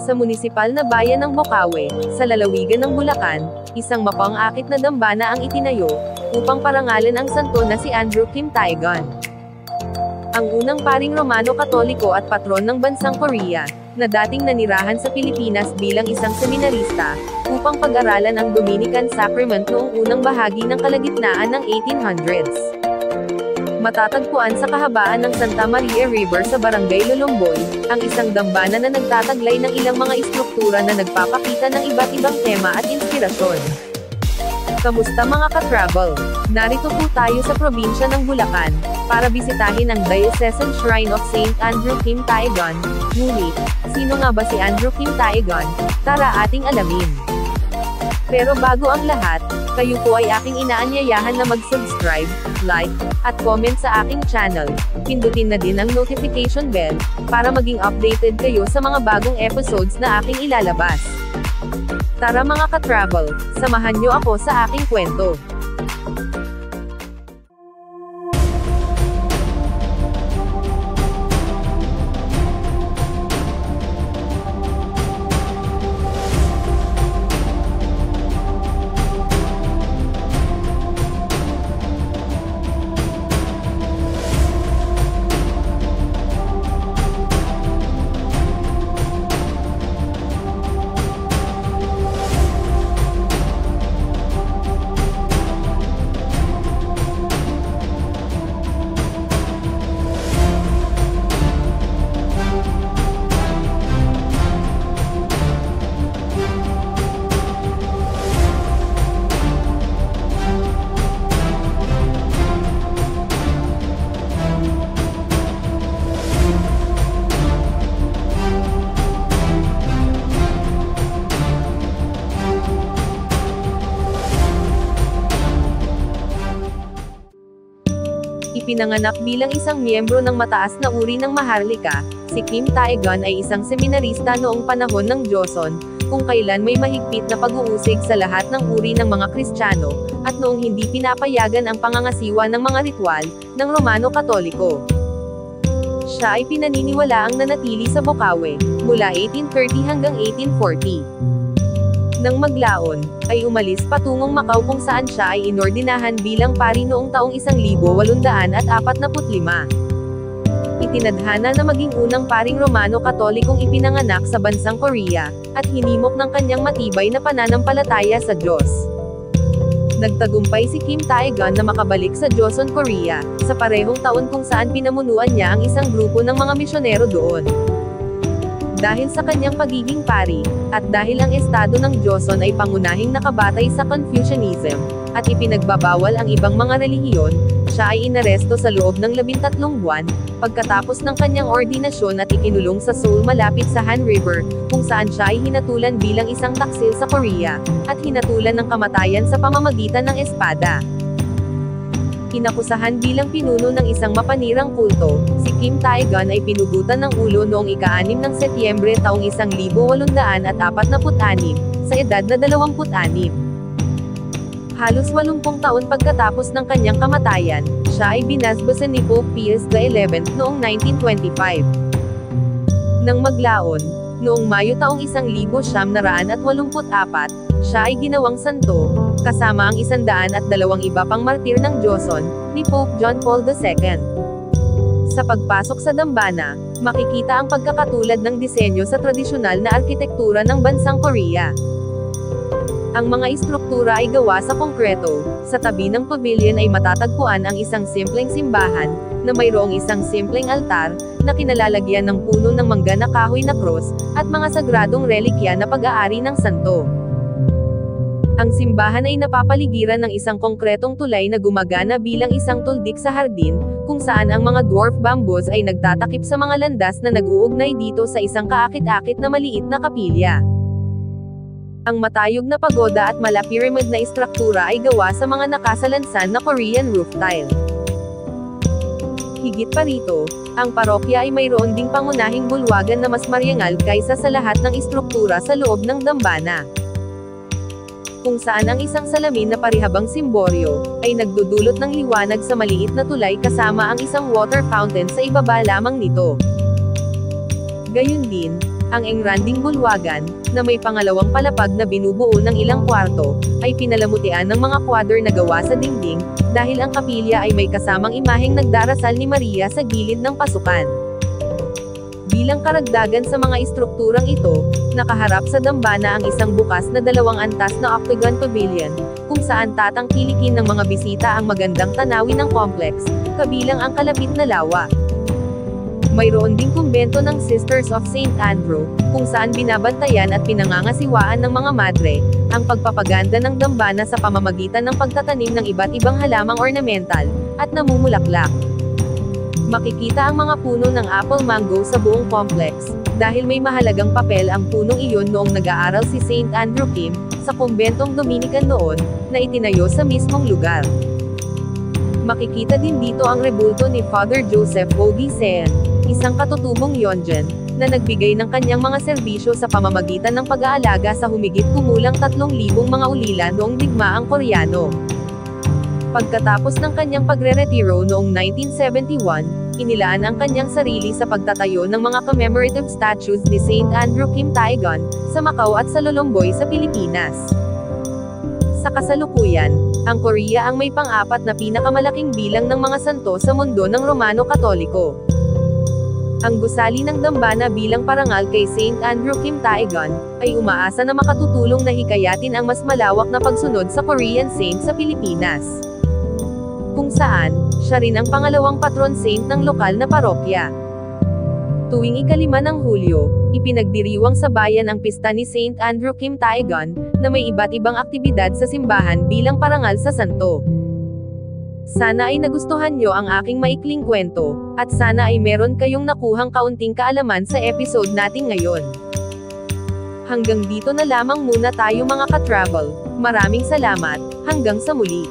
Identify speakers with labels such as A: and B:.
A: Sa munisipal na bayan ng Bocaue, sa lalawigan ng Bulacan, isang mapang-akit na dambana ang itinayo, upang parangalan ang santo na si Andrew Kim Taegon. Ang unang paring Romano Katoliko at patron ng bansang Korea, na dating nanirahan sa Pilipinas bilang isang seminarista, upang pag-aralan ang Dominican Sacrament noong unang bahagi ng kalagitnaan ng 1800s. Matatagpuan sa kahabaan ng Santa Maria River sa Barangay Lolomboy, ang isang dambana na nagtataglay ng ilang mga istruktura na nagpapakita ng iba't ibang tema at inspirasyon. Kamusta mga ka-travel? Narito po tayo sa probinsya ng Bulacan, para bisitahin ang Diocesan Shrine of St. Andrew Kim Taegon. Ngunit, sino nga ba si Andrew Kim Taegon? Tara ating alamin. Pero bago ang lahat, kayo po ay aking inaanyayahan na mag-subscribe, like, at comment sa aking channel. Pindutin na din ang notification bell, para maging updated kayo sa mga bagong episodes na aking ilalabas. Tara mga ka-travel, samahan nyo ako sa aking kwento. Ipinanganak bilang isang miyembro ng mataas na uri ng Maharlika, si Kim Taegon ay isang seminarista noong panahon ng Joseon, kung kailan may mahigpit na pag-uusig sa lahat ng uri ng mga Kristiyano, at noong hindi pinapayagan ang pangangasiwa ng mga ritual ng Romano Katoliko. Siya ay pinaniniwalaang nanatili sa Bocaue mula 1830 hanggang 1840. Nang maglaon, ay umalis patungong Macau kung saan siya ay inordinahan bilang pari noong taong 1845. Itinadhana na maging unang paring Romano Katolikong ipinanganak sa bansang Korea, at hinimok ng kanyang matibay na pananampalataya sa Diyos. Nagtagumpay si Kim Taegon na makabalik sa Joseon, Korea, sa parehong taon kung saan pinamunuan niya ang isang grupo ng mga misyonero doon. Dahil sa kanyang pagiging pari, at dahil ang estado ng Joseon ay pangunahing nakabatay sa Confucianism, at ipinagbabawal ang ibang mga relihiyon, siya ay inaresto sa loob ng 13 buwan, pagkatapos ng kanyang ordinasyon at ikinulong sa Seoul malapit sa Han River, kung saan siya ay hinatulan bilang isang taksil sa Korea, at hinatulan ng kamatayan sa pamamagitan ng espada. Inakusahan bilang pinuno ng isang mapanirang kulto, si Kim Taegon ay pinugutan ng ulo noong ika-6 ng Setyembre taong 1846, sa edad na 26. Halos 80 taon pagkatapos ng kanyang kamatayan, siya ay binasbasan ni Pope Pius XI noong 1925. Nang maglaon, noong Mayo taong 1984, siya ay ginawang santo, kasama ang 102 iba pang martir ng Joseon, ni Pope John Paul II. Sa pagpasok sa dambana, makikita ang pagkakatulad ng disenyo sa tradisyonal na arkitektura ng bansang Korea. Ang mga istruktura ay gawa sa konkreto. Sa tabi ng pavilion ay matatagpuan ang isang simpleng simbahan, na mayroong isang simpleng altar, na kinalalagyan ng puno ng mangga na kahoy na cross, at mga sagradong relikya na pag-aari ng santo. Ang simbahan ay napapaligiran ng isang konkretong tulay na gumagana bilang isang tuldik sa hardin, kung saan ang mga dwarf bamboos ay nagtatakip sa mga landas na nag-uugnay dito sa isang kaakit-akit na maliit na kapilya. Ang matayog na pagoda at mala-pyramid na istruktura ay gawa sa mga nakasalansan na Korean roof tile. Higit pa rito, ang parokya ay mayroon ding pangunahing bulwagan na mas maryangal kaysa sa lahat ng istruktura sa loob ng dambana, kung saan ang isang salamin na parihabang simboryo, ay nagdudulot ng liwanag sa maliit na tulay kasama ang isang water fountain sa ibaba lamang nito. Gayun din, Ang engranding bulwagan, na may pangalawang palapag na binubuo ng ilang kwarto, ay pinalamutian ng mga kwador na gawa sa dingding, dahil ang kapilya ay may kasamang imaheng nagdarasal ni Maria sa gilid ng pasukan. Bilang karagdagan sa mga istrukturang ito, nakaharap sa dambana ang isang bukas na 2 antas na octagon pavilion, kung saan tatangkilikin ng mga bisita ang magandang tanawin ng complex, kabilang ang kalapit na lawa. Mayroon ding kumbento ng Sisters of St. Andrew, kung saan binabantayan at pinangangasiwaan ng mga madre, ang pagpapaganda ng dambana sa pamamagitan ng pagtatanim ng iba't ibang halamang ornamental, at namumulaklak. Makikita ang mga puno ng apple mango sa buong complex, dahil may mahalagang papel ang punong iyon noong nag-aaral si St. Andrew Kim, sa kumbentong Dominican noon, na itinayo sa mismong lugar. Makikita din dito ang rebulto ni Father Joseph Bogi Sean, isang katutubong Yonjan, na nagbigay ng kanyang mga serbisyo sa pamamagitan ng pag-aalaga sa humigit kumulang 3,000 mga ulila noong digmaang Koreano. Pagkatapos ng kanyang pagre-retiro noong 1971, inilaan ang kanyang sarili sa pagtatayo ng mga commemorative statues ni St. Andrew Kim Taegon, sa Macau at sa Lolomboy sa Pilipinas. Sa kasalukuyan, ang Korea ang may pang-4 na pinakamalaking bilang ng mga santo sa mundo ng Romano Katoliko. Ang gusali ng dambana bilang parangal kay St. Andrew Kim Taegon, ay umaasa na makatutulong na hikayatin ang mas malawak na pagsunod sa Korean Saint sa Pilipinas. Kung saan, siya rin ang pangalawang patron saint ng lokal na parokya. Tuwing 5 ng Hulyo, ipinagdiriwang sa bayan ang pista ni St. Andrew Kim Taegon, na may iba't ibang aktibidad sa simbahan bilang parangal sa santo. Sana ay nagustuhan nyo ang aking maikling kwento, at sana ay meron kayong nakuhang kaunting kaalaman sa episode natin ngayon. Hanggang dito na lamang muna tayo mga ka-travel. Maraming salamat, hanggang sa muli.